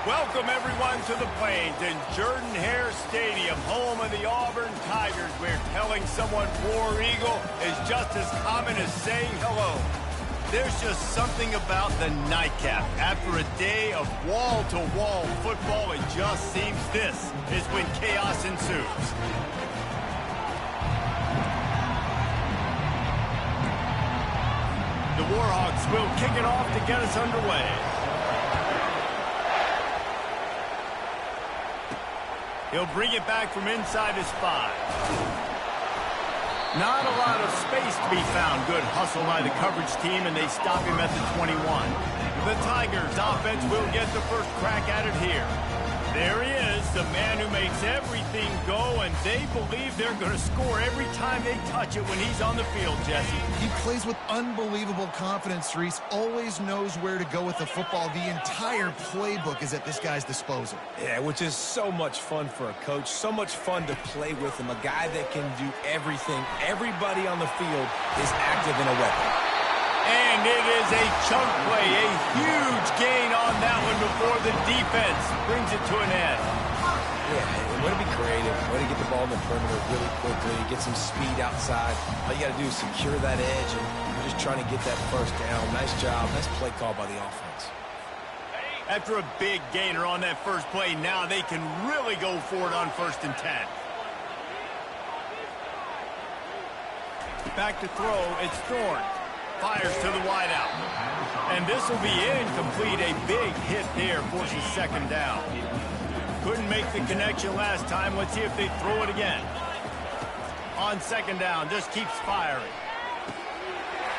Welcome, everyone, to the Plains and Jordan-Hare Stadium, home of the Auburn Tigers, where telling someone War Eagle is just as common as saying hello. There's just something about the nightcap. After a day of wall-to-wall football, it just seems this is when chaos ensues. The Warhawks will kick it off to get us underway. He'll bring it back from inside his 5. Not a lot of space to be found. Good hustle by the coverage team, and they stop him at the 21. The Tigers offense will get the first crack at it here. There he is, the man who makes everything go, and they believe they're going to score every time they touch it when he's on the field, Jesse. He plays with unbelievable confidence, Reese. Always knows where to go with the football. The entire playbook is at this guy's disposal. Yeah, which is so much fun for a coach, so much fun to play with him, a guy that can do everything. Everybody on the field is active in a weapon. And it is a chunk play, a huge gain on that one before the defense brings it to an end. Yeah, way to be creative, way to get the ball in the perimeter really quickly, get some speed outside. All you got to do is secure that edge, and you're just trying to get that first down. Nice job, nice play call by the offense. After a big gainer on that first play, now they can really go for it on 1st and 10. Back to throw, it's Thorne. Fires to the wideout. And this will be incomplete. A big hit there forces 2nd down. Couldn't make the connection last time. Let's see if they throw it again. On 2nd down, just keeps firing.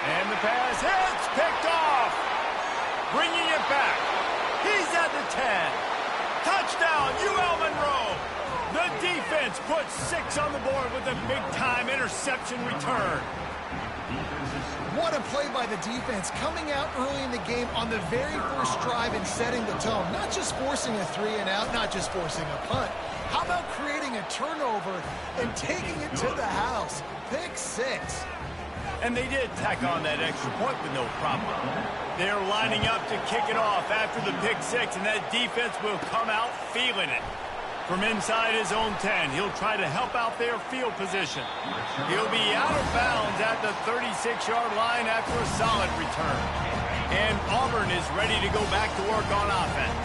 And the pass hits, picked off. Bringing it back. He's at the 10. Touchdown, UL Monroe. The defense puts 6 on the board with a big-time interception return. What a play by the defense, coming out early in the game on the very first drive and setting the tone. Not just forcing a 3-and-out, not just forcing a punt. How about creating a turnover and taking it to the house? Pick 6. And they did tack on that extra point with no problem. They're lining up to kick it off after the pick 6, and that defense will come out feeling it. From inside his own 10, he'll try to help out their field position. He'll be out of bounds at the 36-yard line after a solid return. And Auburn is ready to go back to work on offense.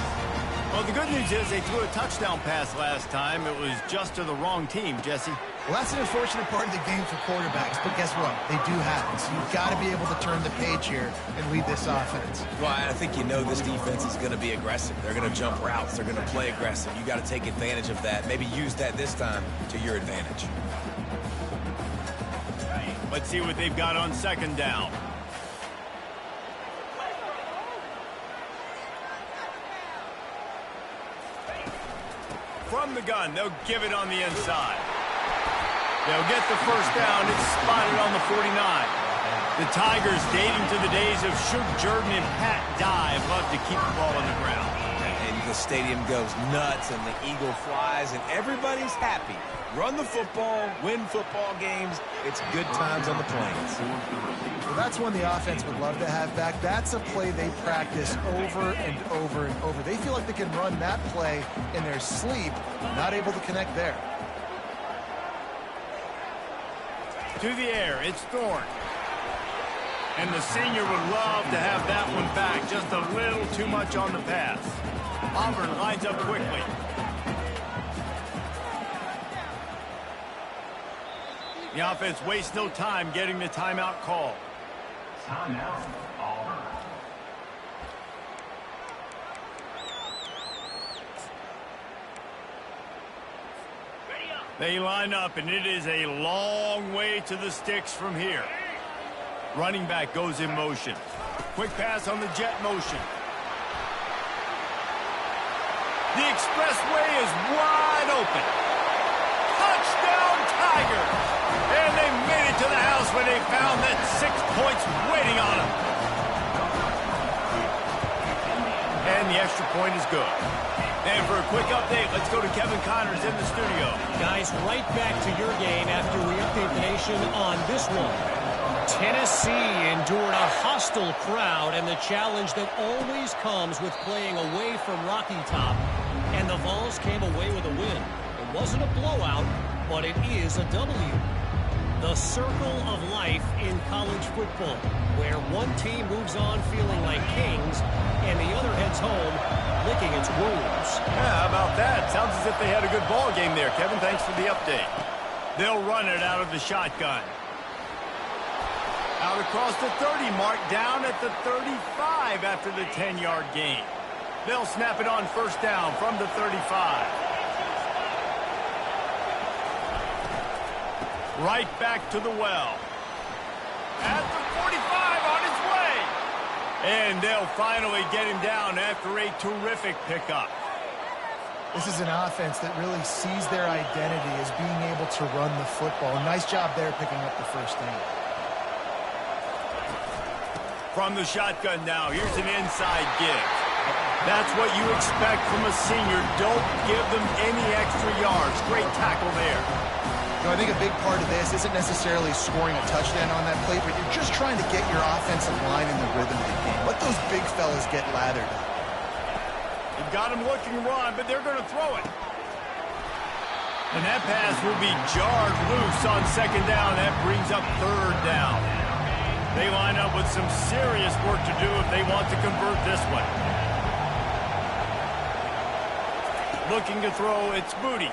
Well, the good news is they threw a touchdown pass last time. It was just to the wrong team, Jesse. Well, that's an unfortunate part of the game for quarterbacks, but guess what? They do happen, so you've got to be able to turn the page here and lead this offense. Well, I think you know this defense is going to be aggressive. They're going to jump routes. They're going to play aggressive. You got to take advantage of that. Maybe use that this time to your advantage. Let's see what they've got on 2nd down. From the gun, they'll give it on the inside. They'll get the first down. It's spotted on the 49. The Tigers, dating to the days of Shug Jordan and Pat Dye, love to keep the ball on the ground. And the stadium goes nuts, and the eagle flies, and everybody's happy. Run the football, win football games. It's good times on the Plains. Well, that's one the offense would love to have back. That's a play they practice over and over and over. They feel like they can run that play in their sleep, not able to connect there. To the air, it's Thorne. And the senior would love to have that one back. Just a little too much on the pass. Auburn lines up quickly. The offense wastes no time getting the timeout call. Timeout, Auburn. They line up, and it is a long way to the sticks from here. Running back goes in motion. Quick pass on the jet motion. The expressway is wide open. Touchdown, Tigers! And they made it to the house when they found that 6 points waiting on them. And the extra point is good. And for a quick update, let's go to Kevin Connors in the studio. Guys, right back to your game after we update the nation on this one. Tennessee endured a hostile crowd and the challenge that always comes with playing away from Rocky Top. And the Vols came away with a win. It wasn't a blowout, but it is a W. The circle of life in college football, where one team moves on feeling like kings and the other heads home licking its wounds. Yeah, how about that? Sounds as if they had a good ball game there, Kevin. Thanks for the update. They'll run it out of the shotgun. Out across the 30, mark down at the 35 after the 10-yard gain. They'll snap it on first down from the 35. Right back to the well. At the 45, on his way. And they'll finally get him down after a terrific pickup. This is an offense that really sees their identity as being able to run the football. Nice job there picking up the first down. From the shotgun now, here's an inside give. That's what you expect from a senior. Don't give them any extra yards. Great tackle there. I think a big part of this isn't necessarily scoring a touchdown on that play, but you're just trying to get your offensive line in the rhythm of the game. Let those big fellas get lathered up. You've got them looking to run, but they're going to throw it. And that pass will be jarred loose on second down. That brings up third down. They line up with some serious work to do if they want to convert this one. Looking to throw, it's Moody.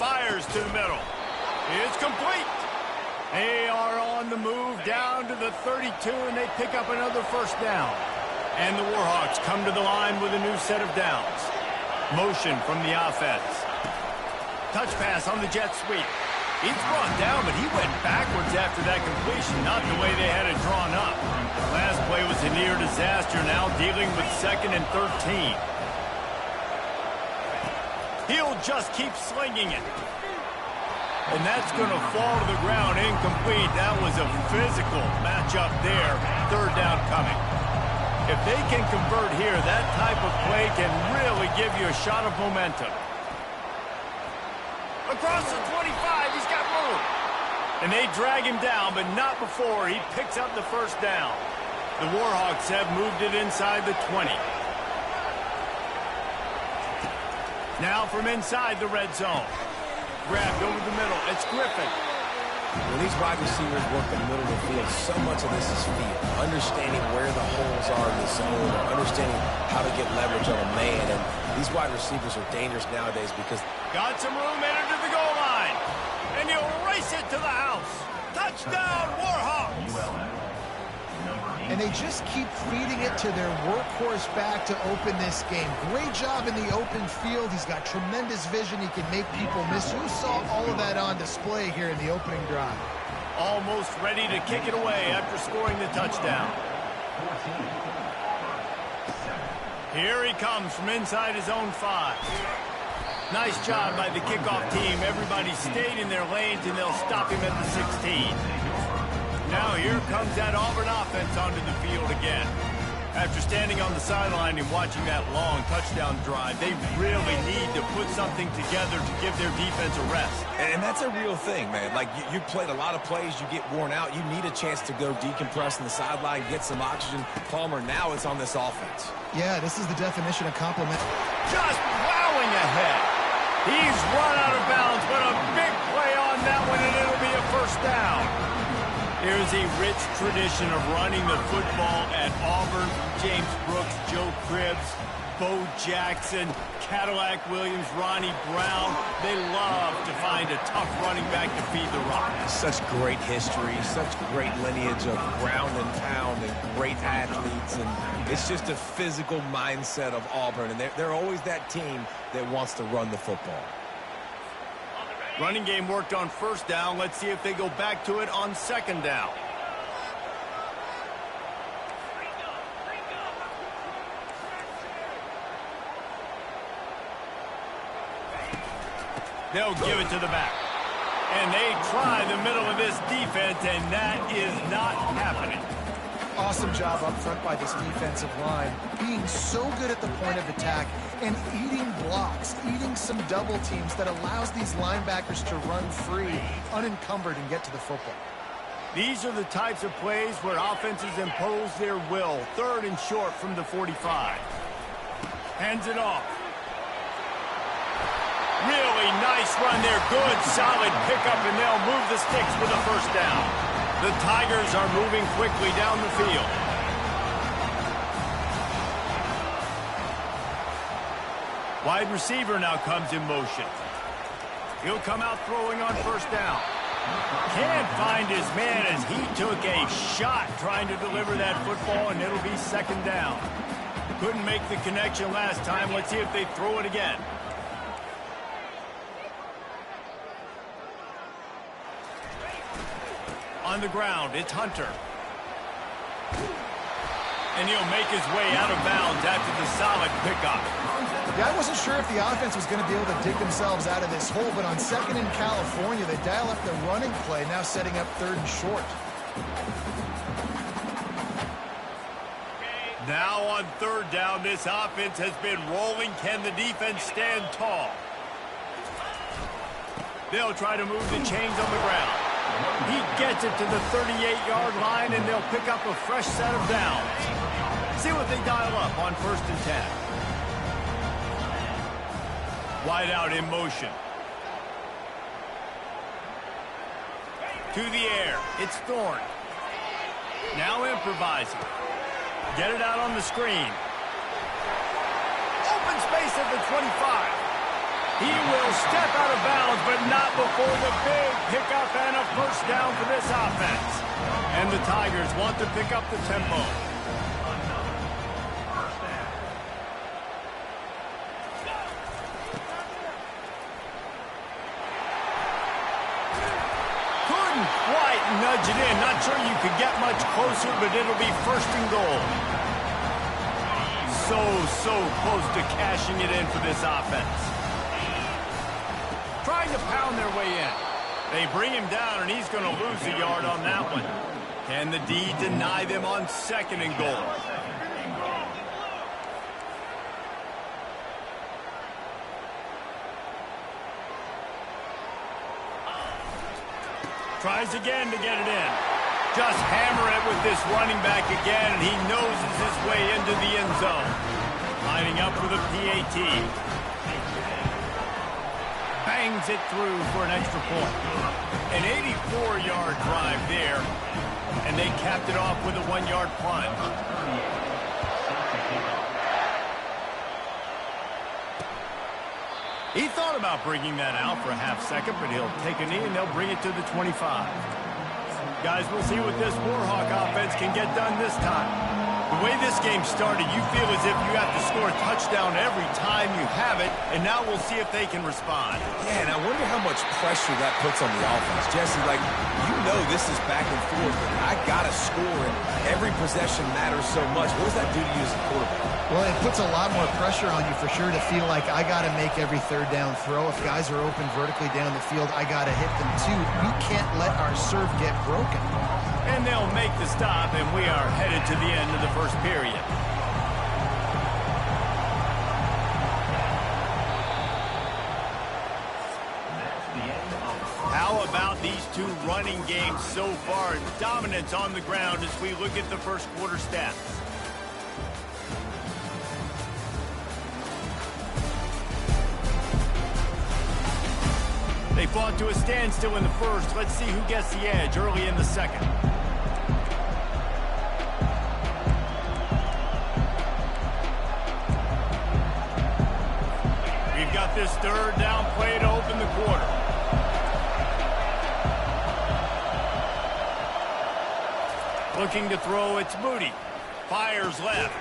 Fires to the middle. It's complete. They are on the move down to the 32, and they pick up another first down. And the Warhawks come to the line with a new set of downs. Motion from the offense. Touch pass on the jet sweep. He's brought down, but he went backwards after that completion, not the way they had it drawn up. The last play was a near disaster, now dealing with 2nd and 13. He'll just keep slinging it. And that's going to fall to the ground incomplete. That was a physical matchup there. Third down coming. If they can convert here, that type of play can really give you a shot of momentum. Across the 25, he's got room. And they drag him down, but not before he picks up the first down. The Warhawks have moved it inside the 20. Now from inside the red zone. Grabbed over the middle. It's Griffin. When these wide receivers work in the middle of the field, so much of this is feel. Understanding where the holes are in the zone, or understanding how to get leverage on a man. And these wide receivers are dangerous nowadays because... Got some room in to the goal line. And you'll race it to the house. Touchdown, Warhawks. ULM. And they just keep feeding it to their workhorse back to open this game. Great job in the open field. He's got tremendous vision. He can make people miss. You saw all of that on display here in the opening drive. Almost ready to kick it away after scoring the touchdown. 14. Here he comes from inside his own 5. Nice job by the kickoff team. Everybody stayed in their lanes, and they'll stop him at the 16. Now here comes that Auburn offense onto the field again. After standing on the sideline and watching that long touchdown drive, they really need to put something together to give their defense a rest. And that's a real thing, man. Like, you played a lot of plays, you get worn out. You need a chance to go decompress on the sideline, get some oxygen. Palmer, now it's on this offense. Yeah, this is the definition of compliment. Just plowing ahead. He's run out of bounds, but a big play on that one, and it'll be a first down. There's a rich tradition of running the football at Auburn. James Brooks, Joe Cribbs, Bo Jackson, Cadillac Williams, Ronnie Brown. They love to find a tough running back to feed the rock. Such great history, such great lineage of ground and pound and great athletes. And it's just a physical mindset of Auburn. And they're always that team that wants to run the football. Running game worked on first down. Let's see if they go back to it on second down. They'll give it to the back. And they try the middle of this defense, and that is not happening. Awesome job up front by this defensive line, being so good at the point of attack and eating blocks, eating some double teams that allows these linebackers to run free, unencumbered, and get to the football. These are the types of plays where offenses impose their will. 3rd and short from the 45. Hands it off. Really nice run there. Good, solid pickup, and they'll move the sticks with a first down. The Tigers are moving quickly down the field. Wide receiver now comes in motion. He'll come out throwing on first down. Can't find his man as he took a shot trying to deliver that football, and it'll be 2nd down. Couldn't make the connection last time. Let's see if they throw it again. On the ground, it's Hunter. And he'll make his way out of bounds after the solid pickup. Yeah, I wasn't sure if the offense was going to be able to dig themselves out of this hole, but on 2nd in California, they dial up the running play, now setting up 3rd and short. Now on 3rd down, this offense has been rolling. Can the defense stand tall? They'll try to move the chains on the ground. He gets it to the 38-yard line, and they'll pick up a fresh set of downs. See what they dial up on 1st and 10. Wide out in motion. To the air. It's Thorne. Now improvising. Get it out on the screen. Open space at the 25. He will step out of bounds, but not before the big pickup and a first down for this offense. And the Tigers want to pick up the tempo. Couldn't quite nudge it in. Not sure you could get much closer, but it'll be 1st and goal. So close to cashing it in for this offense. Trying to pound their way in. They bring him down, and he's going to lose a yard on that one. Can the D deny them on 2nd and goal? Tries again to get it in. Just hammer it with this running back again, and he noses his way into the end zone. Lining up for the PAT. Bangs it through for an extra point. An 84-yard drive there, and they capped it off with a 1-yard punt. He thought about bringing that out for a half-second, but he'll take a knee, and they'll bring it to the 25. Guys, we'll see what this Warhawk offense can get done this time. The way this game started, you feel as if you have to score a touchdown every time you have it, and now we'll see if they can respond. Yeah, and I wonder how much pressure that puts on the offense. Jesse, like, you know this is back and forth, but I got to score, and every possession matters so much. What does that do to you as a quarterback? Well, it puts a lot more pressure on you for sure to feel like I got to make every 3rd down throw. If guys are open vertically down the field, I got to hit them too. We can't let our serve get broken. And they'll make the stop, and we are headed to the end of the 1st period. How about these two running games so far? Dominance on the ground as we look at the 1st quarter stats. They fought to a standstill in the 1st. Let's see who gets the edge early in the 2nd. We've got this 3rd down play to open the quarter. Looking to throw, it's Moody. Fires left.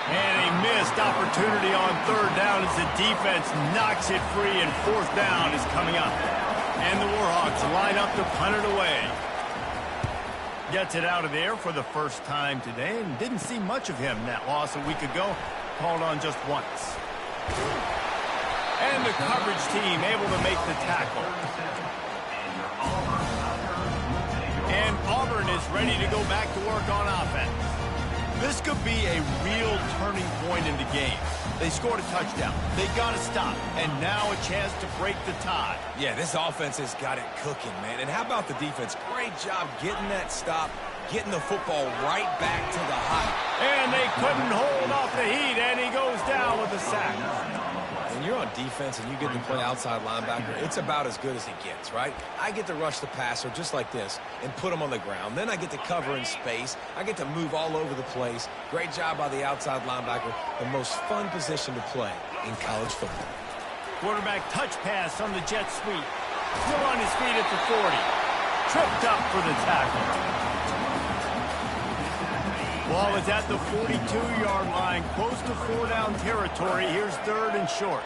And a missed opportunity on 3rd down as the defense knocks it free, and 4th down is coming up. And the Warhawks line up to punt it away. Gets it out of there for the first time today, and didn't see much of him. That loss a week ago, called on just once. And the coverage team able to make the tackle. And Auburn is ready to go back to work on offense. This could be a real turning point in the game. They scored a touchdown. They got to stop. And now a chance to break the tie. Yeah, this offense has got it cooking, man. And how about the defense? Great job getting that stop, getting the football right back to the height. And they couldn't hold off the heat, and he goes down with a sack. When you're on defense and you get to play outside linebacker, it's about as good as it gets, right? I get to rush the passer just like this and put him on the ground. Then I get to cover in space. I get to move all over the place. Great job by the outside linebacker. The most fun position to play in college football. Quarterback touch pass on the jet sweep. Still on his feet at the 40. Tripped up for the tackle. Ball is at the 42-yard line, close to 4-down territory. Here's 3rd and short.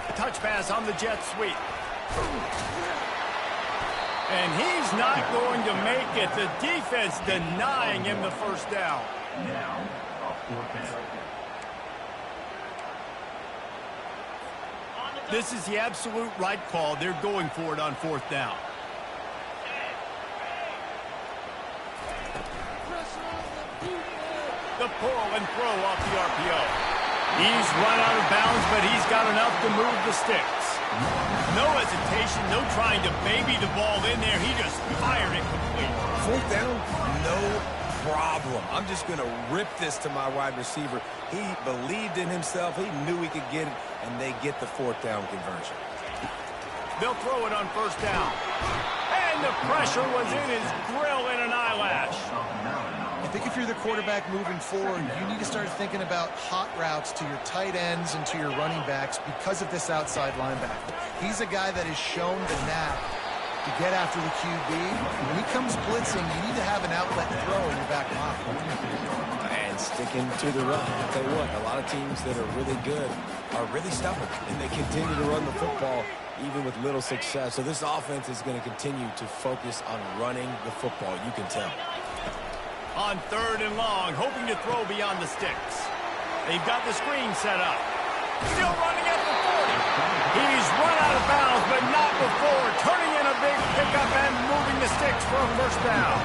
A touch pass on the jet sweep. And he's not going to make it. The defense denying him the first down. This is the absolute right call. They're going for it on 4th down. The pull and throw off the RPO. He's run out of bounds, but he's got enough to move the sticks. No hesitation, no trying to baby the ball in there. He just fired it complete. 4th down, no problem. I'm just going to rip this to my wide receiver. He believed in himself. He knew he could get it, and they get the 4th down conversion. They'll throw it on 1st down. And the pressure was in his grill in an eyelash. I think if you're the quarterback moving forward, you need to start thinking about hot routes to your tight ends and to your running backs because of this outside linebacker. He's a guy that has shown the knack to get after the QB. When he comes blitzing, you need to have an outlet throw in your back pocket. And sticking to the run. I'll tell you what, a lot of teams that are really good are really stubborn, and they continue to run the football even with little success. So this offense is going to continue to focus on running the football, you can tell. On 3rd and long, hoping to throw beyond the sticks. They've got the screen set up. Still running at the 40. He's run out of bounds, but not before. Turning in a big pickup and moving the sticks for a 1st down.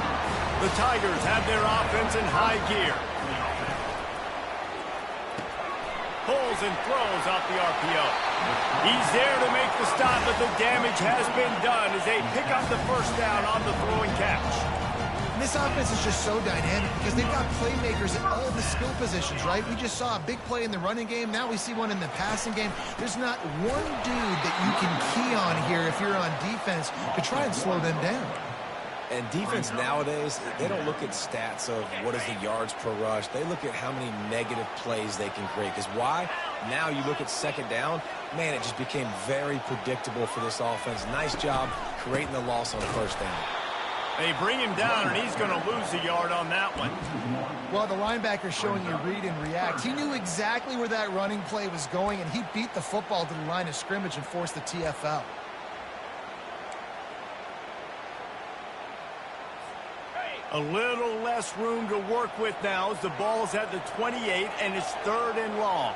The Tigers have their offense in high gear. Pulls and throws off the RPO. He's there to make the stop, but the damage has been done as they pick up the 1st down on the throwing catch. And this offense is just so dynamic because they've got playmakers at all the skill positions, right? We just saw a big play in the running game. Now we see one in the passing game. There's not one dude that you can key on here if you're on defense to try and slow them down. And defense nowadays, they don't look at stats of what is the yards per rush. They look at how many negative plays they can create. Because why? Now you look at 2nd down, man, it just became very predictable for this offense. Nice job creating the loss on 1st down. They bring him down, and he's going to lose a yard on that one. Well, the linebacker's showing you read and react. He knew exactly where that running play was going, and he beat the football to the line of scrimmage and forced the TFL. A little less room to work with now as the ball's at the 28, and it's 3rd and long.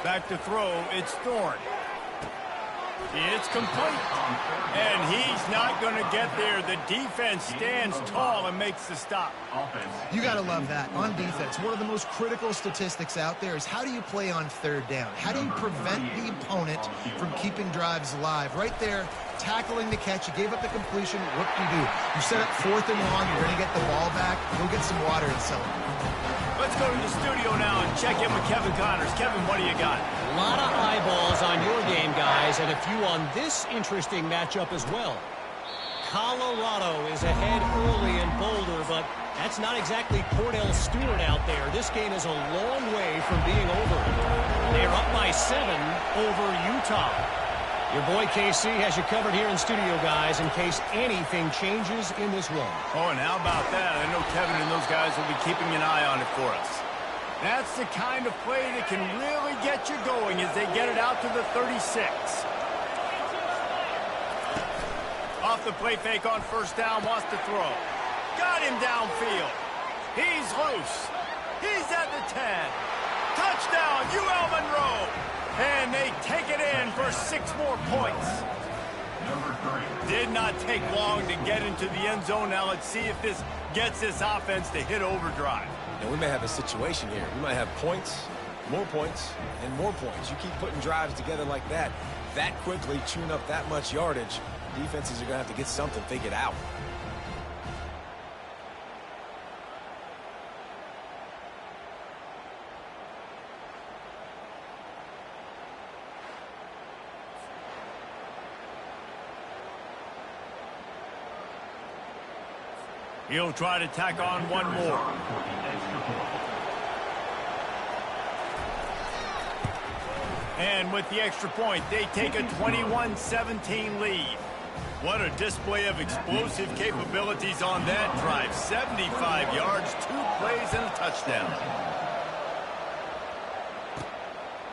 Back to throw, it's Thorne. It's complete. And he's not going to get there. The defense stands tall and makes the stop. You got to love that. On defense, one of the most critical statistics out there is how do you play on 3rd down? How do you prevent the opponent from keeping drives alive? Right there, tackling the catch. You gave up the completion. What do? You set up 4th and long. You're going to get the ball back. Go get some water and celebrate. Let's go to the studio now and check in with Kevin Connors. Kevin, what do you got? A lot of eyeballs on your game, guys, and a few on this interesting matchup as well. Colorado is ahead early in Boulder, but that's not exactly Cordell Stewart out there. This game is a long way from being over. They're up by 7 over Utah. Your boy KC has you covered here in studio, guys, in case anything changes in this one. Oh, and how about that? I know Kevin and those guys will be keeping an eye on it for us. That's the kind of play that can really get you going as they get it out to the 36. Off the play fake on 1st down, wants to throw. Got him downfield. He's loose. He's at the 10. Touchdown, UL Monroe. And they take it in for 6 more points. Did not take long to get into the end zone. Now let's see if this gets this offense to hit overdrive. And we may have a situation here. We might have points, and more points. You keep putting drives together like that quickly, chewing up that much yardage, defenses are going to have to get something figured out. He'll try to tack on one more. And with the extra point, they take a 21-17 lead. What a display of explosive capabilities on that drive. 75 yards, 2 plays, and a touchdown.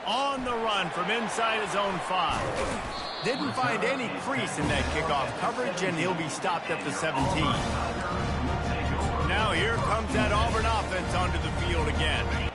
On the run from inside his own 5. Didn't find any crease in that kickoff coverage, and he'll be stopped at the 17. Now here comes that Auburn offense onto the field again.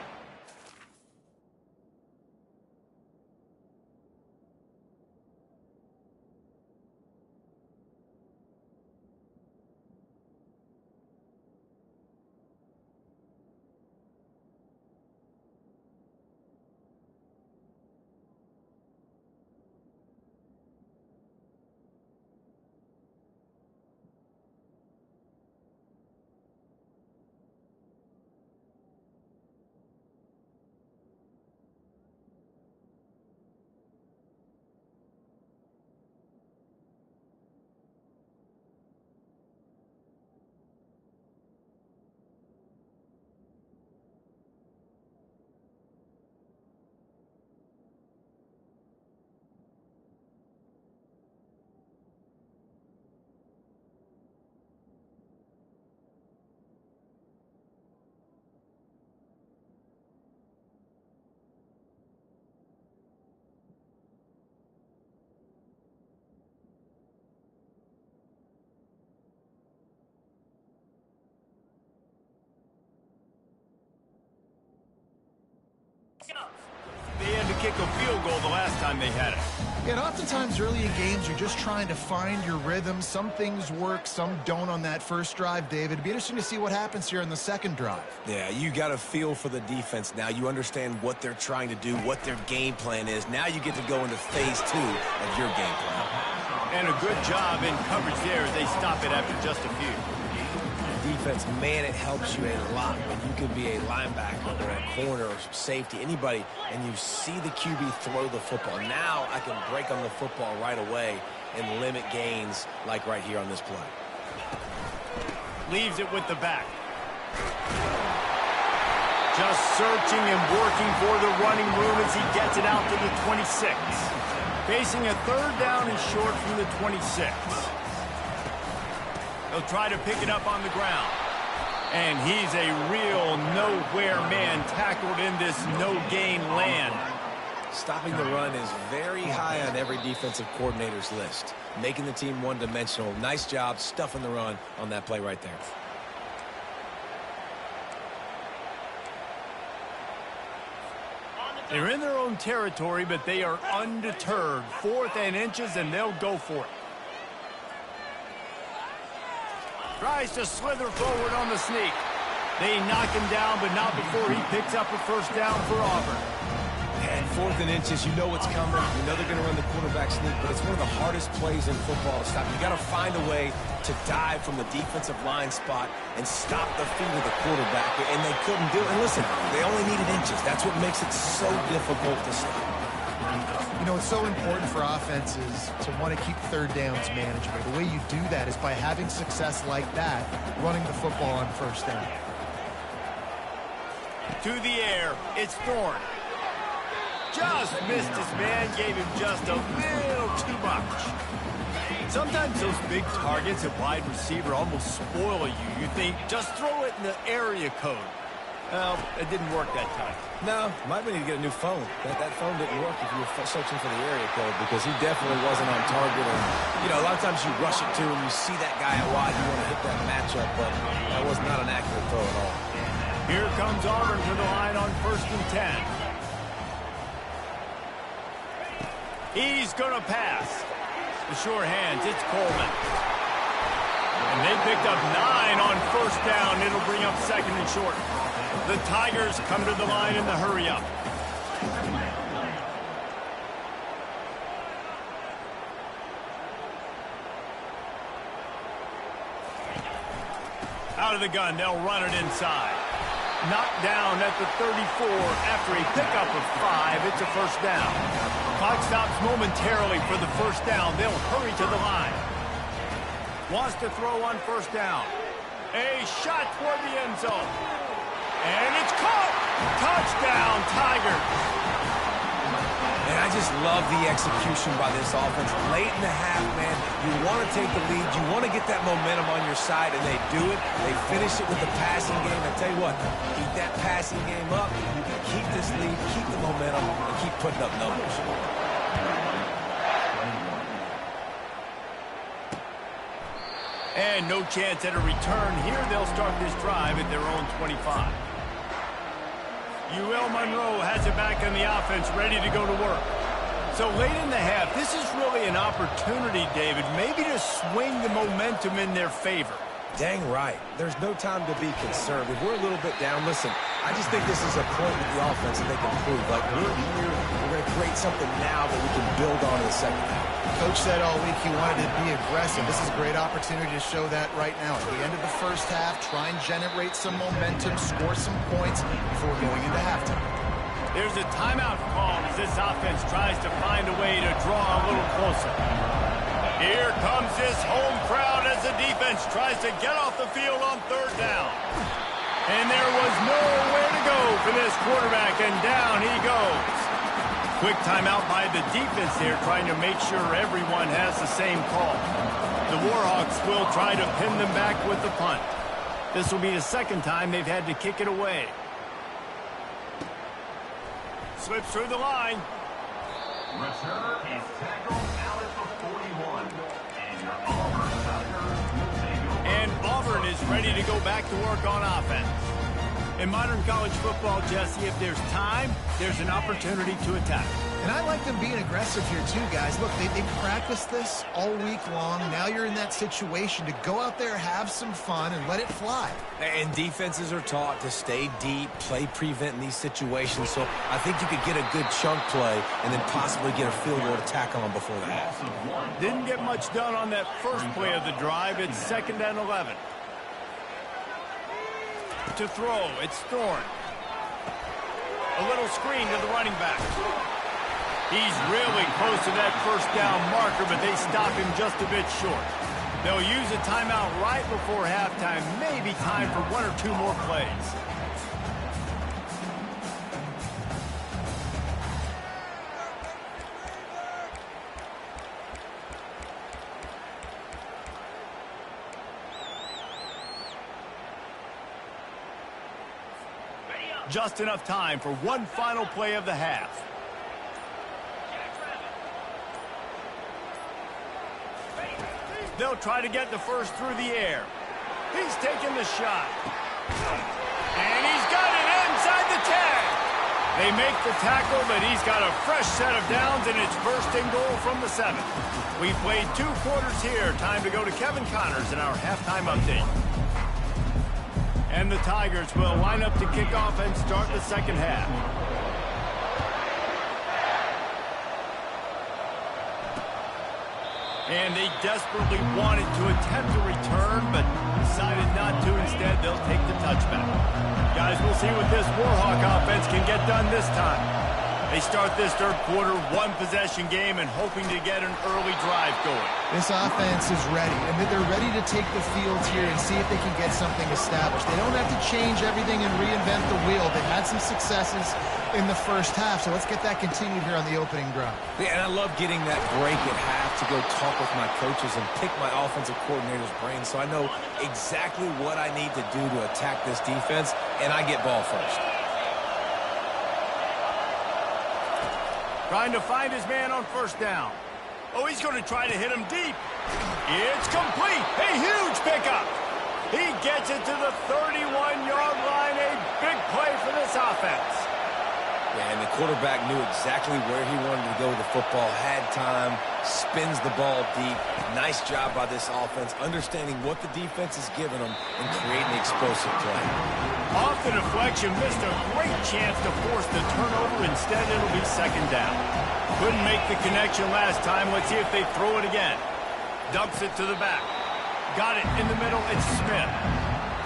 They had to kick a field goal the last time they had it. And oftentimes early in games, you're just trying to find your rhythm. Some things work, some don't on that first drive, David. It'd be interesting to see what happens here in the second drive. Yeah, you got a feel for the defense now. You understand what they're trying to do, what their game plan is. Now you get to go into phase 2 of your game plan. And a good job in coverage there as they stop it after just a few. Defense, man, it helps you a lot when you can be a linebacker or a corner or safety, anybody, and you see the QB throw the football. Now I can break on the football right away and limit gains like right here on this play. Leaves it with the back. Just searching and working for the running room as he gets it out to the 26. Facing a third down and short from the 26. He'll try to pick it up on the ground. And he's a real nowhere man tackled in this no-gain land. Stopping the run is very high on every defensive coordinator's list. Making the team one-dimensional. Nice job stuffing the run on that play right there. They're in their own territory, but they are undeterred. 4th and inches, and they'll go for it. Tries to slither forward on the sneak. They knock him down, but not before he picks up a first down for Auburn. And 4th and inches, you know what's coming. You know they're going to run the quarterback sneak, but it's one of the hardest plays in football to stop. You got to find a way to dive from the defensive line spot and stop the feet of the quarterback, and they couldn't do it. And listen, they only needed inches. That's what makes it so difficult to stop. You know, it's so important for offenses to want to keep third downs manageable. The way you do that is by having success like that, running the football on first down. To the air, it's Thorne. Just missed his man, gave him just a little too much. Sometimes those big targets at wide receiver almost spoil you. You think, just throw it in the area code. Well, it didn't work that time. No, might need to get a new phone. That phone didn't work if you were searching for the area code because he definitely wasn't on target. And, you know, a lot of times you rush it to him, you see that guy out wide, you want to hit that matchup, but that was not an accurate throw at all. Here comes Auburn to the line on 1st and 10. He's going to pass. The sure hands, it's Coleman. And they picked up 9 on first down. It'll bring up second and short. The Tigers come to the line in the hurry-up. Out of the gun, they'll run it inside. Knocked down at the 34 after a pickup of 5. It's a first down. Clock stops momentarily for the first down. They'll hurry to the line. Wants to throw on first down. A shot toward the end zone. And it's caught. Touchdown, Tigers. And I just love the execution by this offense. Late in the half, man, you want to take the lead. You want to get that momentum on your side, and they do it. They finish it with the passing game. I tell you what, keep that passing game up. You can keep this lead, keep the momentum, and keep putting up numbers. And no chance at a return here. They'll start this drive at their own 25. UL Monroe has it back on the offense, ready to go to work. So late in the half, this is really an opportunity, David, maybe to swing the momentum in their favor. Dang right. There's no time to be concerned. If we're a little bit down, listen, I just think this is a point with the offense that they can prove. Like, we're here, we're going to create something now that we can build on in the second half. Coach said all week he wanted to be aggressive. This is a great opportunity to show that right now. At the end of the first half, try and generate some momentum, score some points before going into halftime. There's a timeout call as this offense tries to find a way to draw a little closer. Here comes this home crowd as the defense tries to get off the field on third down. And there was nowhere to go for this quarterback, and down he goes. Quick timeout by the defense there, trying to make sure everyone has the same call. The Warhawks will try to pin them back with the punt. This will be the second time they've had to kick it away. Slips through the line. Return is tackled out at the 41. And your Auburn Tigers will take over. And Auburn is ready to go back to work on offense. In modern college football, Jesse, if there's time, there's an opportunity to attack. And I like them being aggressive here too, guys. Look, they practiced this all week long. Now you're in that situation to go out there, have some fun, and let it fly. And defenses are taught to stay deep, play prevent in these situations. So I think you could get a good chunk play and then possibly get a field goal to tackle them before the half. Didn't get much done on that first play of the drive. It's 2nd and 11. To throw, it's Thorne. A little screen to the running back. He's really close to that first down marker, but they stop him just a bit short. They'll use a timeout right before halftime. Maybe time for 1 or 2 more plays. Just enough time for one final play of the half. They'll try to get the first through the air. He's taking the shot. And he's got it inside the 10. They make the tackle, but he's got a fresh set of downs, and it's first and goal from the 7. We've played 2 quarters here. Time to go to Kevin Connors in our halftime update. And the Tigers will line up to kick off and start the second half. And they desperately wanted to attempt a return, but decided not to. Instead, they'll take the touchback. Guys, we'll see what this Warhawk offense can get done this time. They start this third quarter, 1-possession game, and hoping to get an early drive going. This offense is ready, and they're ready to take the field here and see if they can get something established. They don't have to change everything and reinvent the wheel. They've had some successes in the first half, so let's get that continued here on the opening drive. Yeah, and I love getting that break at half to go talk with my coaches and pick my offensive coordinator's brain so I know exactly what I need to do to attack this defense, and I get ball first. Trying to find his man on first down. Oh, he's going to try to hit him deep. It's complete. A huge pickup. He gets it to the 31-yard line. A big play for this offense. Yeah, and the quarterback knew exactly where he wanted to go with the football, had time, spins the ball deep. Nice job by this offense, understanding what the defense is giving them and creating explosive play. Off the deflection, missed a great chance to force the turnover. Instead, it'll be second down. Couldn't make the connection last time. Let's see if they throw it again. Dumps it to the back. Got it in the middle. It's Smith.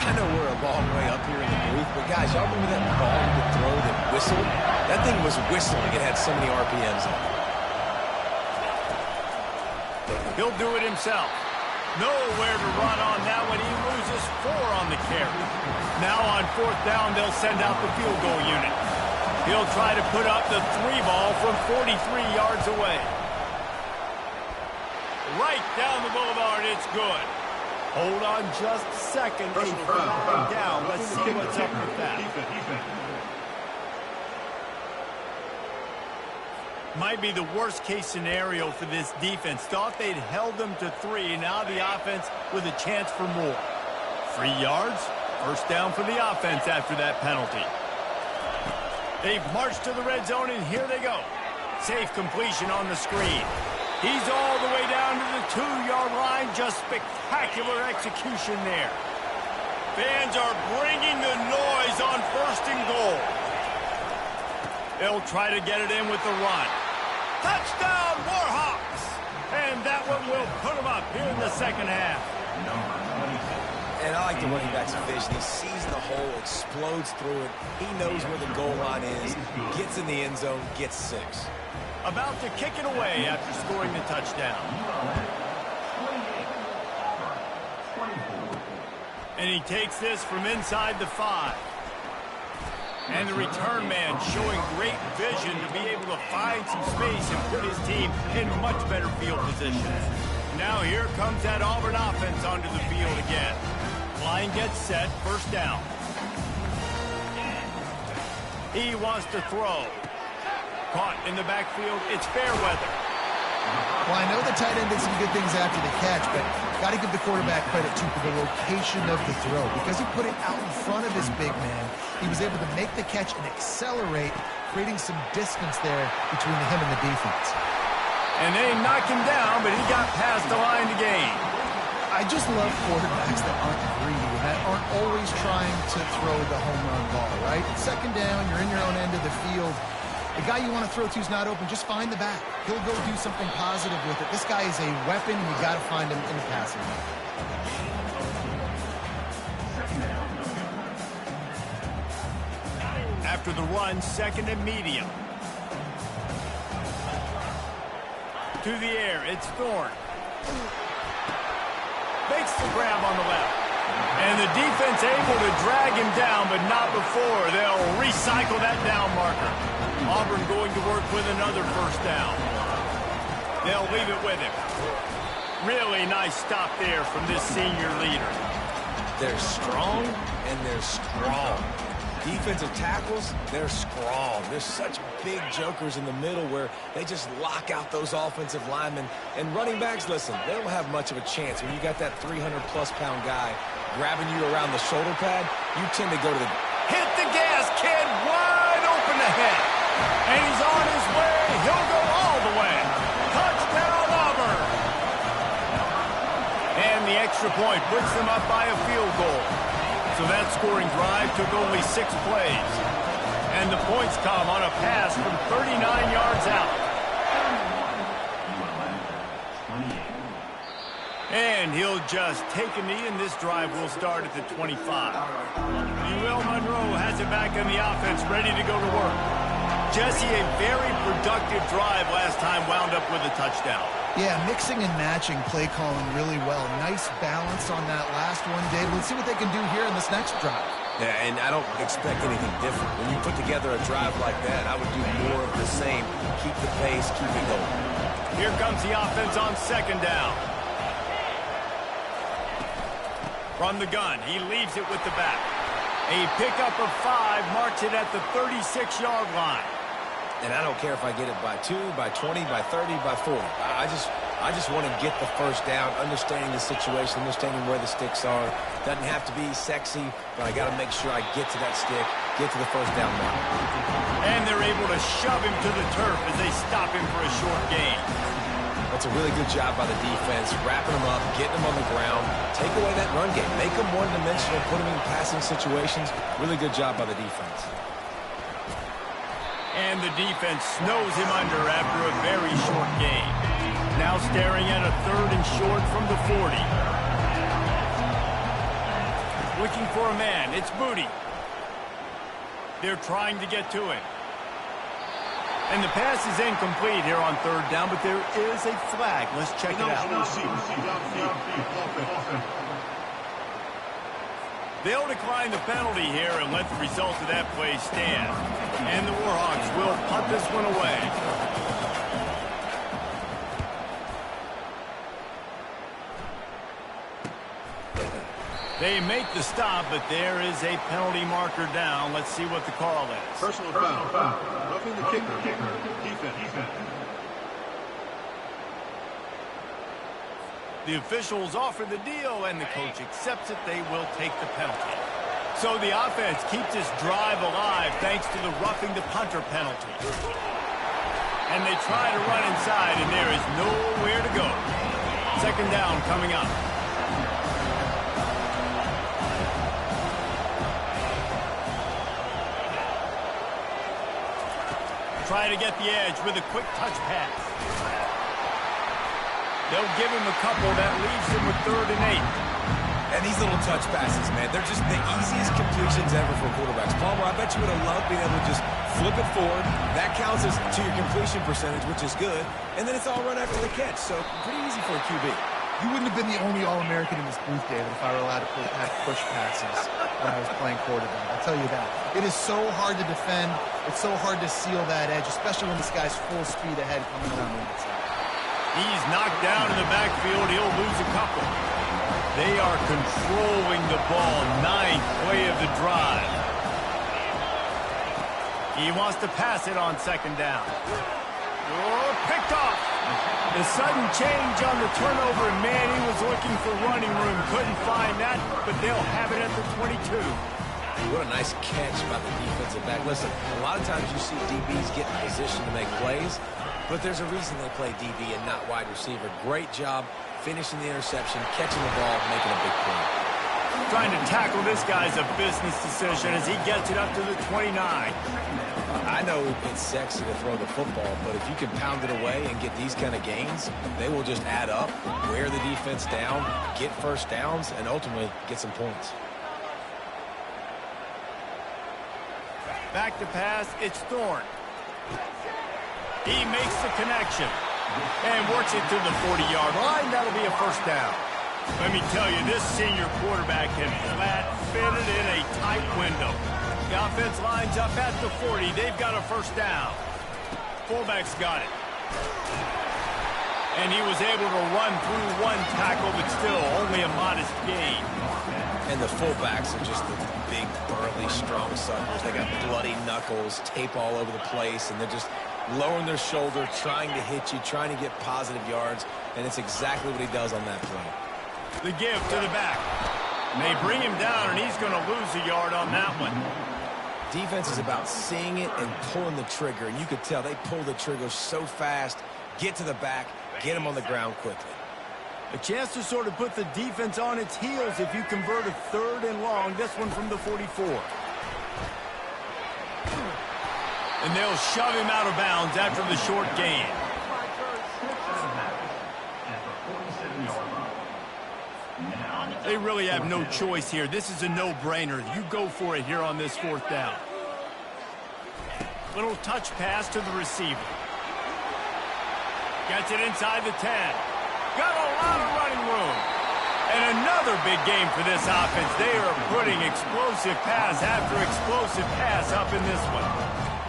I know we're a long way up here in the booth, but guys, y'all remember that ball he could throw that whistled? That thing was whistling. It had so many RPMs on it. He'll do it himself. Nowhere to run on that one. He loses 4 on the carry. Now on 4th down, they'll send out the field goal unit. He'll try to put up the 3 ball from 43 yards away. Right down the boulevard, it's good. Hold on just a second. A flag down. Let's see what's up with that. Might be the worst case scenario for this defense. Thought they'd held them to 3. Now the offense with a chance for more. 3 yards. First down for the offense after that penalty. They've marched to the red zone, and here they go. Safe completion on the screen. He's all the way down to the 2-yard line. Just spectacular execution there. Fans are bringing the noise on 1st and goal. They'll try to get it in with the run. Touchdown, Warhawks! And that one will put them up here in the second half. And I like the running back's vision. He sees the hole, explodes through it. He knows where the goal line is, gets in the end zone, gets 6. About to kick it away after scoring the touchdown. And he takes this from inside the 5. And the return man showing great vision to be able to find some space and put his team in much better field position. Now here comes that Auburn offense onto the field again. Line gets set, 1st down. He wants to throw. Caught in the backfield, it's Fairweather. Well, I know the tight end did some good things after the catch, but got to give the quarterback credit, too, for the location of the throw. Because he put it out in front of his big man, he was able to make the catch and accelerate, creating some distance there between him and the defense. And they knocked him down, but he got past the line to gain. I just love quarterbacks that aren't greedy and that aren't always trying to throw the home run ball, right? 2nd down, you're in your own end of the field. The guy you want to throw to is not open. Just find the back. He'll go do something positive with it. This guy is a weapon, and you got to find him in the passing game. After the run, 2nd and medium. To the air, it's Thorne. Makes the grab on the left. And the defense able to drag him down, but not before. They'll recycle that down marker. Auburn going to work with another 1st down. They'll leave it with him. Really nice stop there from this senior leader. They're strong and they're strong. Defensive tackles, they're strong. There's such big jokers in the middle where they just lock out those offensive linemen. And running backs, listen, they don't have much of a chance. When you got that 300-plus pound guy grabbing you around the shoulder pad, you tend to go to the... Hit the gas, kid, wide open ahead. And he's on his way. He'll go all the way. Touchdown, Auburn. And the extra point puts them up by a field goal. So that scoring drive took only 6 plays. And the points come on a pass from 39 yards out. And he'll just take a knee, and this drive will start at the 25. UL Monroe has it back on the offense, ready to go to work. Jesse, a very productive drive last time, wound up with a touchdown. Yeah, mixing and matching play calling really well. Nice balance on that last one, Dave. Let's see what they can do here in this next drive. Yeah, and I don't expect anything different. When you put together a drive like that, I would do more of the same. Keep the pace, keep it going. Here comes the offense on 2nd down. From the gun, he leaves it with the back. A pickup of 5 marks it at the 36-yard line. And I don't care if I get it by 2, by 20, by 30, by 40. I just want to get the 1st down, understanding the situation, understanding where the sticks are. Doesn't have to be sexy, but I got to make sure I get to that stick get to the first down now. And they're able to shove him to the turf as they stop him for a short gain. That's a really good job by the defense, wrapping them up, getting them on the ground, take away that run game, make them one-dimensional, put them in passing situations. Really good job by the defense. And the defense snows him under after a very short gain. Now staring at a 3rd and short from the 40. Looking for a man. It's Booty. They're trying to get to him. And the pass is incomplete here on 3rd down, but there is a flag. Let's check it out. They'll decline the penalty here and let the result of that play stand. And the Warhawks will punt this one away. They make the stop, but there is a penalty marker down. Let's see what the call is. Personal foul. Roughing the kicker. Defense. The officials offer the deal, and the coach accepts it. They will take the penalty. So the offense keeps this drive alive thanks to the roughing the punter penalty. And they try to run inside, and there is nowhere to go. 2nd down coming up. Try to get the edge with a quick touch pass. They'll give him a couple. That leaves him with 3rd and 8. And these little touch passes, man, they're just the easiest completions ever for quarterbacks. Palmer, I bet you would have loved being able to just flip it forward. That counts as to your completion percentage, which is good. And then it's all run after the catch. So pretty easy for a QB. You wouldn't have been the only All-American in this booth, David, if I were allowed to have push passes when I was playing quarterback. I'll tell you that. It is so hard to defend. It's so hard to seal that edge, especially when this guy's full speed ahead coming around the outside. He's knocked down in the backfield. He'll lose a couple. They are controlling the ball. 9th play of the drive. He wants to pass it on 2nd down. Oh, picked off. The sudden change on the turnover, and man, he was looking for running room. Couldn't find that, but they'll have it at the 22. What a nice catch by the defensive back. Listen, a lot of times you see DBs get in position to make plays, but there's a reason they play DB and not wide receiver. Great job finishing the interception, catching the ball, making a big play. Trying to tackle this guy's a business decision as he gets it up to the 29. I know it's sexy to throw the football, but if you can pound it away and get these kind of gains, they will just add up, wear the defense down, get 1st downs, and ultimately get some points. Back to pass, it's Thorne. He makes the connection and works it to the 40-yard line. That'll be a 1st down. Let me tell you, this senior quarterback can flat fit it in a tight window. The offense lines up at the 40. They've got a 1st down. Fullback's got it. And he was able to run through 1 tackle, but still only a modest gain. And the fullbacks are just the big, burly, strong suckers. They got bloody knuckles, tape all over the place, and they're just lowering their shoulder, trying to hit you, trying to get positive yards, and it's exactly what he does on that play. The give to the back. And they bring him down, and he's going to lose a yard on that one. Defense is about seeing it and pulling the trigger, and you could tell they pull the trigger so fast, get to the back, get him on the ground quickly. A chance to sort of put the defense on its heels if you convert a 3rd and long, this one from the 44. And they'll shove him out of bounds after the short gain. They really have no choice here. This is a no-brainer. You go for it here on this 4th down. Little touch pass to the receiver. Gets it inside the 10. Got a lot of running room. And another big game for this offense. They are putting explosive pass after explosive pass up in this one.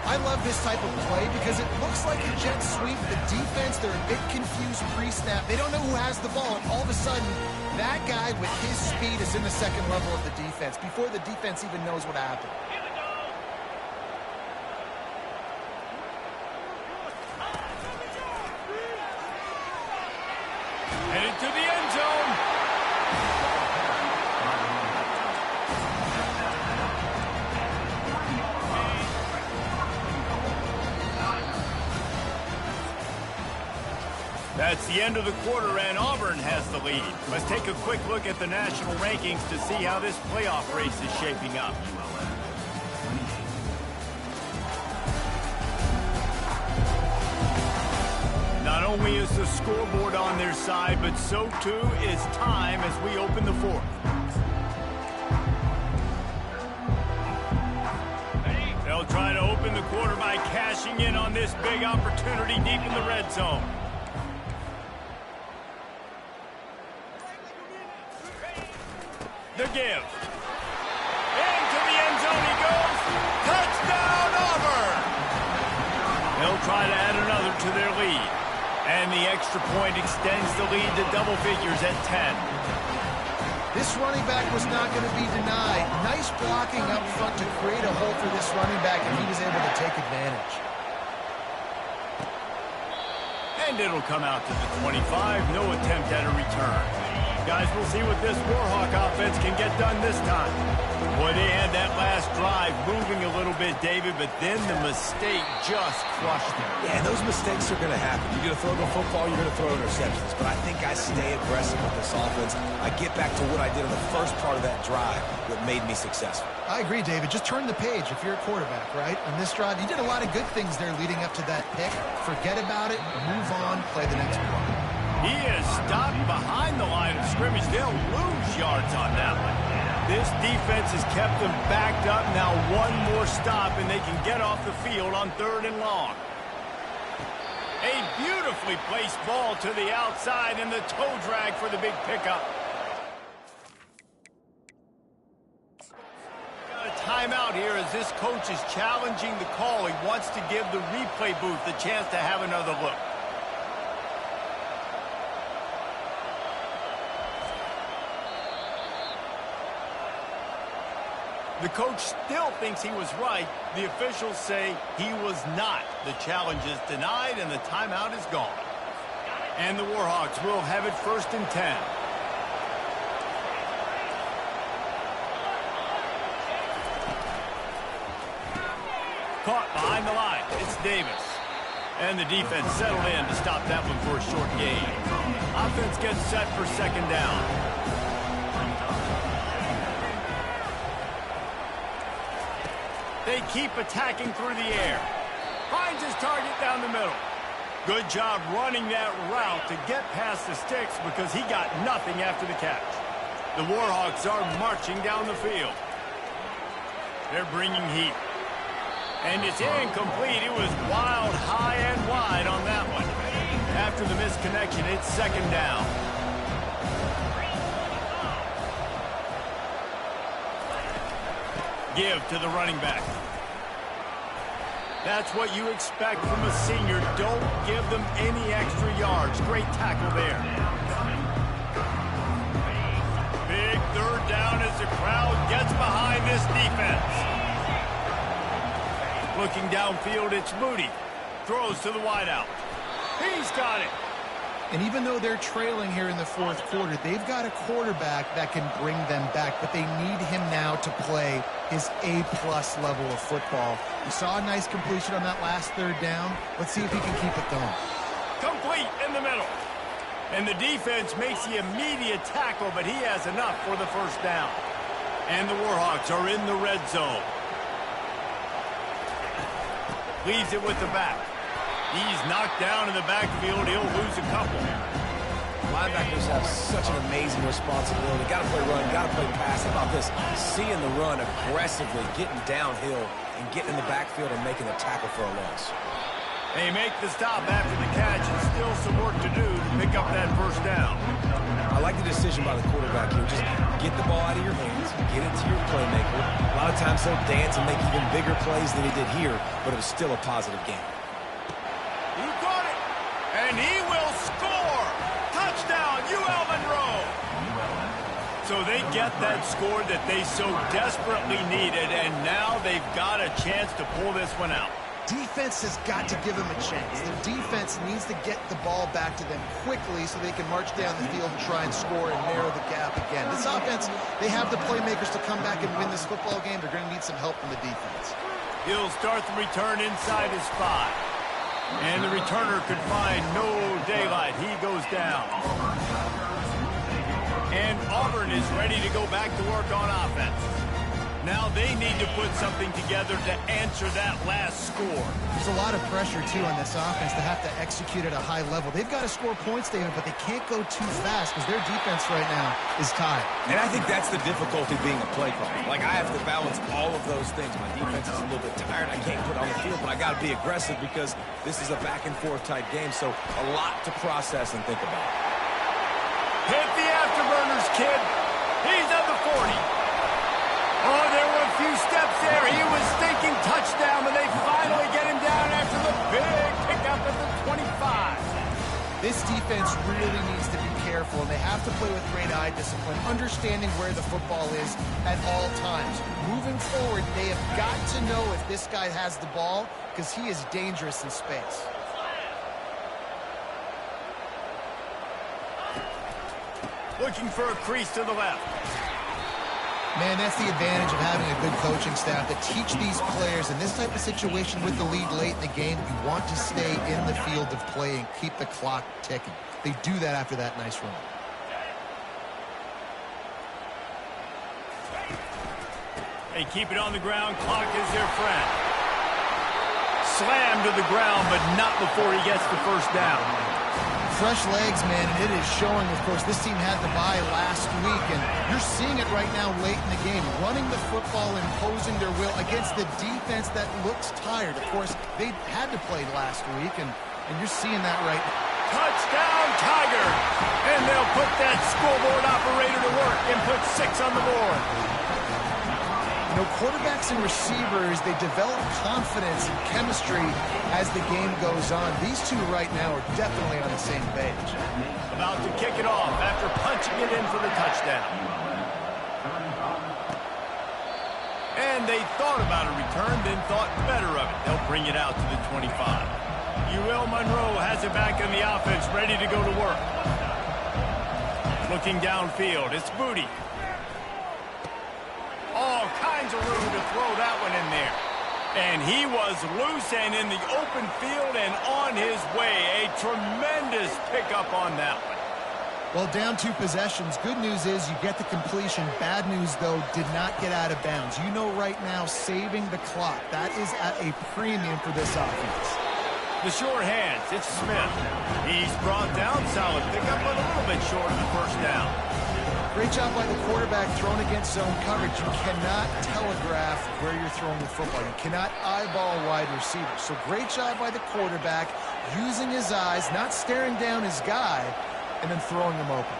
I love this type of play because it looks like a jet sweep. The defense, they're a bit confused pre-snap. They don't know who has the ball, and all of a sudden, that guy with his speed is in the 2nd level of the defense before the defense even knows what happened. Headed to the end zone. That's the end of the quarter, and Auburn has the lead. Let's take a quick look at the national rankings to see how this playoff race is shaping up. Not only is the scoreboard on their side, but so too is time as we open the fourth. They'll try to open the quarter by cashing in on this big opportunity deep in the red zone. The give. Into the end zone he goes. Touchdown, Auburn! They'll try to add another to their lead. And the extra point extends the lead to double figures at 10. This running back was not going to be denied. Nice blocking up front to create a hole for this running back, and he was able to take advantage. And it'll come out to the 25. No attempt at a return. Guys, we'll see what this Warhawk offense can get done this time. Boy, they had that last drive moving a little bit, David, but then the mistake just crushed them. Yeah, and those mistakes are going to happen. You're going to throw the football, you're going to throw interceptions. But I think I stay aggressive with this offense. I get back to what I did on the first part of that drive that made me successful. I agree, David. Just turn the page if you're a quarterback, right? On this drive, you did a lot of good things there leading up to that pick. Forget about it, move on, play the next play. He is stopped behind the line of scrimmage. They'll lose yards on that one. This defense has kept them backed up. Now one more stop, and they can get off the field on 3rd and long. A beautifully placed ball to the outside, and the toe drag for the big pickup. Got a timeout here as this coach is challenging the call. He wants to give the replay booth the chance to have another look. The coach still thinks he was right. The officials say he was not. The challenge is denied, and the timeout is gone. And the Warhawks will have it 1st and 10. Caught behind the line. It's Davis. And the defense settled in to stop that one for a short gain. Offense gets set for 2nd down. They keep attacking through the air. Finds his target down the middle. Good job running that route to get past the sticks because he got nothing after the catch. The Warhawks are marching down the field. They're bringing heat. And it's incomplete. It was wild, high and wide on that one. After the misconnection, it's 2nd down. Give to the running back. That's what you expect from a senior. Don't give them any extra yards. Great tackle there. Big 3rd down as the crowd gets behind this defense. Looking downfield, it's Moody. Throws to the wideout. He's got it. And even though they're trailing here in the 4th quarter, they've got a quarterback that can bring them back, but they need him now to play his A-plus level of football. We saw a nice completion on that last 3rd down. Let's see if he can keep it going. Complete in the middle. And the defense makes the immediate tackle, but he has enough for the 1st down. And the Warhawks are in the red zone. Leaves it with the back. He's knocked down in the backfield. He'll lose a couple. Linebackers have such an amazing responsibility. Got to play run, got to play pass. How about this? Seeing the run aggressively, getting downhill, and getting in the backfield and making a tackle for a loss. They make the stop after the catch, and still some work to do to pick up that 1st down. I like the decision by the quarterback here. Just get the ball out of your hands, get it to your playmaker. A lot of times he'll dance and make even bigger plays than he did here, but it was still a positive game. He got it, and he will score. Touchdown, UL Monroe. So they get that score that they so desperately needed, and now they've got a chance to pull this one out. Defense has got to give them a chance. The defense needs to get the ball back to them quickly so they can march down the field and try and score and narrow the gap again. This offense, they have the playmakers to come back and win this football game. They're going to need some help from the defense. He'll start the return inside his 5. And the returner could find no daylight. He goes down. And Auburn is ready to go back to work on offense. Now they need to put something together to answer that last score. There's a lot of pressure, too, on this offense to have to execute at a high level. They've got to score points, David, but they can't go too fast because their defense right now is tied. And I think that's the difficulty being a play caller. Like, I have to balance all of those things. My defense is a little bit tired. I can't put it on the field, but I got to be aggressive because this is a back-and-forth type game, so a lot to process and think about. Hit the afterburners, kid. He's at the 40. Oh, there were a few steps there. He was thinking touchdown, but they finally get him down after the big pickup at the 25. This defense really needs to be careful, and they have to play with great eye discipline, understanding where the football is at all times. Moving forward, they have got to know if this guy has the ball because he is dangerous in space. Looking for a crease to the left. Man, that's the advantage of having a good coaching staff to teach these players in this type of situation with the lead late in the game. You want to stay in the field of play and keep the clock ticking. They do that after that nice run. They keep it on the ground. Clock is their friend. Slammed to the ground, but not before he gets the first down. Fresh legs, man, and it is showing. Of course, this team had the bye last week, and you're seeing it right now late in the game. Running the football, imposing their will against the defense that looks tired. Of course, they had to play last week, and you're seeing that right now. Touchdown, Tiger! And they'll put that scoreboard operator to work and put 6 on the board. You know, quarterbacks and receivers, they develop confidence and chemistry as the game goes on. These two right now are definitely on the same page. About to kick it off after punching it in for the touchdown. And they thought about a return, then thought better of it. They'll bring it out to the 25. UL Monroe has it back in the offense, ready to go to work. Looking downfield, it's Booty. All kinds of room to throw that one in there. And he was loose and in the open field and on his way. A tremendous pickup on that one. Well, down 2 possessions. Good news is you get the completion. Bad news, though, did not get out of bounds. You know right now, saving the clock. That is at a premium for this offense. The short hands, it's Smith. He's brought down, solid pickup, but a little bit short of the first down. Great job by the quarterback thrown against zone coverage. You cannot telegraph where you're throwing the football. You cannot eyeball wide receivers. So great job by the quarterback using his eyes, not staring down his guy, and then throwing him open.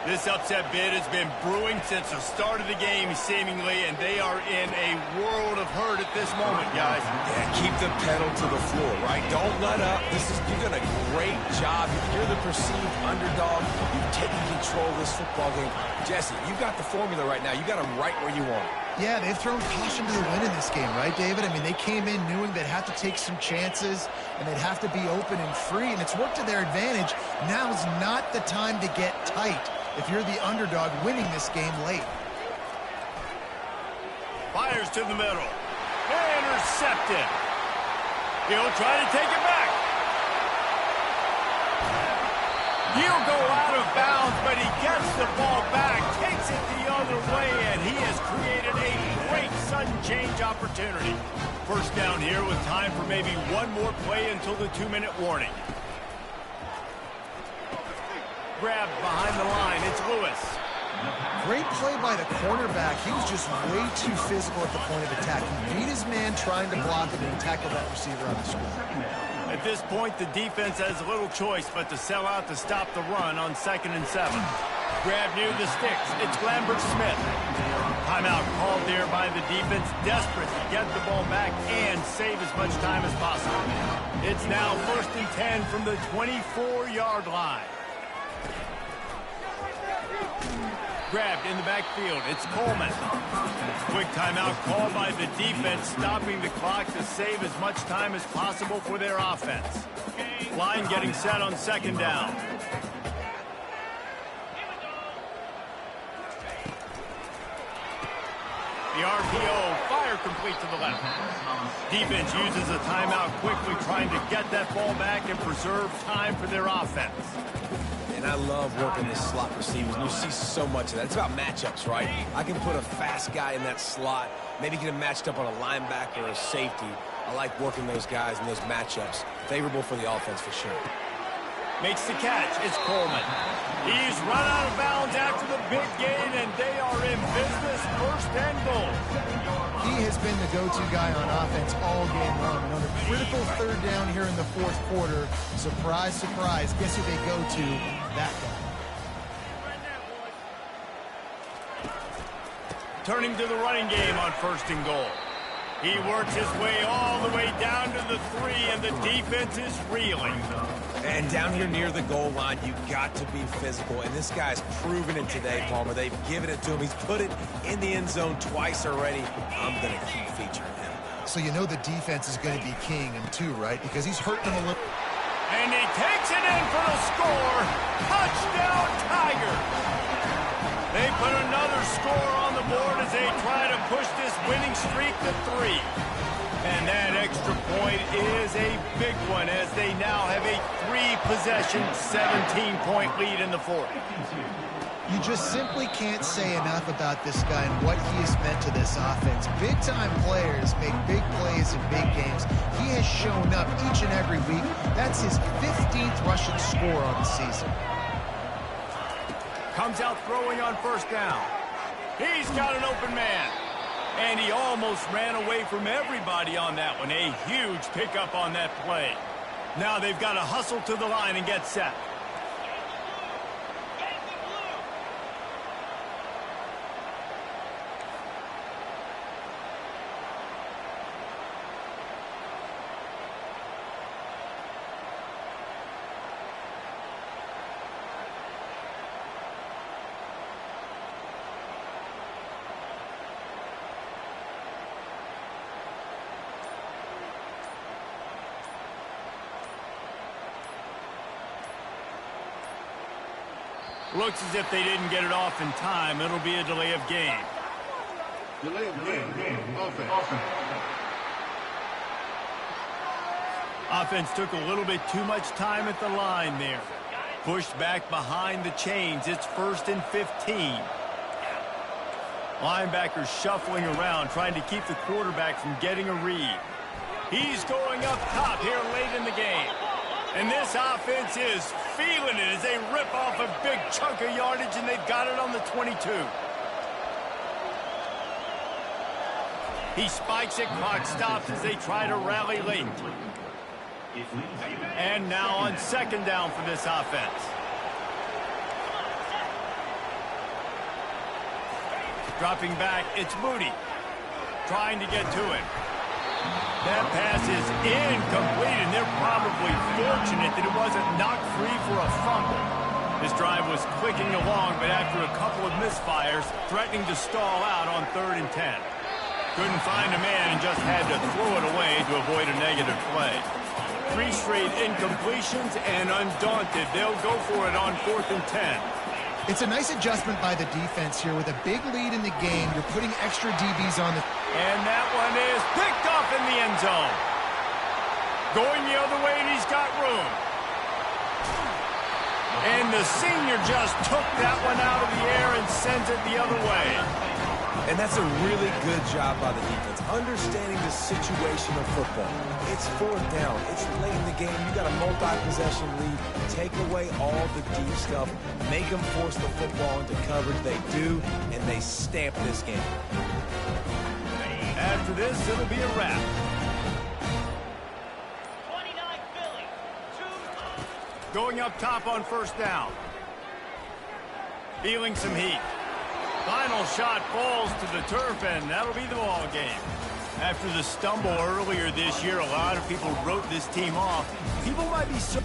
This upset bid has been brewing since the start of the game, seemingly, and they are in a world of hurt at this moment, guys. Yeah, keep the pedal to the floor, right? Don't let up. You've done a great job. You're the perceived underdog. You've taken control of this football game. Jesse, you've got the formula right now. You got them right where you want it. Yeah, they've thrown caution to the wind in this game, right, David? I mean, they came in knowing they'd have to take some chances, and they'd have to be open and free, and it's worked to their advantage. Now's not the time to get tight if you're the underdog winning this game late. Fires to the middle. Intercepted. He'll try to take it back. He'll go out of bounds, but he gets the ball back, takes it the other way, and he has created a great sudden change opportunity. First down here with time for maybe one more play until the 2-minute warning. Grabbed behind the line, it's Lewis. Great play by the cornerback. He was just way too physical at the point of attack. He beat his man trying to block it and tackle that receiver on the screen. At this point, the defense has little choice but to sell out to stop the run on 2nd and 7. Grab near the sticks. It's Lambert Smith. Timeout called there by the defense, desperate to get the ball back and save as much time as possible. It's now 1st and 10 from the 24-yard line. Grabbed in the backfield. It's Coleman. Quick timeout called by the defense, stopping the clock to save as much time as possible for their offense. Line getting set on 2nd down. The RPO fires Fire complete to the left. Defense uses a timeout quickly, trying to get that ball back and preserve time for their offense. And I love working the slot receivers. You see so much of that. It's about matchups, right? I can put a fast guy in that slot, maybe get him matched up on a linebacker or a safety. I like working those guys in those matchups. Favorable for the offense for sure. Makes the catch. It's Coleman. He's run out of bounds after the big gain, and they are in business. First and goal. He has been the go-to guy on offense all game long. And on a critical third down here in the fourth quarter, surprise, surprise, guess who they go to? That guy. Turning to the running game on first and goal. He works his way all the way down to the 3, and the defense is reeling. And down here near the goal line, you got to be physical. And this guy's proven it today, Palmer. They've given it to him. He's put it in the end zone twice already. I'm going to keep featuring him. So you know the defense is going to be keying him too, right? Because he's hurting them a little. And he takes it in for the score. Touchdown, Tigers. They put another score on the board as they try to push this winning streak to 3. And that extra point is a big one as they now have a 3-possession, 17-point lead in the fourth. You just simply can't say enough about this guy and what he has meant to this offense. Big-time players make big plays in big games. He has shown up each and every week. That's his 15th rushing score on the season. Comes out throwing on first down. He's got an open man. And he almost ran away from everybody on that one. A huge pickup on that play. Now they've got to hustle to the line and get set. Looks as if they didn't get it off in time. It'll be a delay of game. Delay of game. Offense. Offense took a little bit too much time at the line there. Pushed back behind the chains. It's 1st and 15. Linebackers shuffling around, trying to keep the quarterback from getting a read. He's going up top here late in the game. And this offense is feeling it as they rip off a big chunk of yardage, and they've got it on the 22. He spikes it, clock stops as they try to rally late. And now on second down for this offense. Dropping back, it's Moody. Trying to get to him. That pass is incomplete, and they're probably fortunate that it wasn't knocked free for a fumble. This drive was clicking along, but after a couple of misfires, threatening to stall out on 3rd and 10. Couldn't find a man and just had to throw it away to avoid a negative play. 3 straight incompletions, and undaunted, they'll go for it on 4th and 10. It's a nice adjustment by the defense here. With a big lead in the game, you're putting extra DBs on the... And that one is picked off in the end zone. Going the other way, and he's got room. And the senior just took that one out of the air and sends it the other way. And that's a really good job by the defense, understanding the situation of football. It's 4th down. It's late in the game. You got a multi-possession lead. Take away all the deep stuff. Make them force the football into coverage. They do, and they stamp this game. After this, it'll be a wrap. Going up top on first down. Feeling some heat. Final shot falls to the turf, and that'll be the ball game. After the stumble earlier this year, a lot of people wrote this team off. People might be so...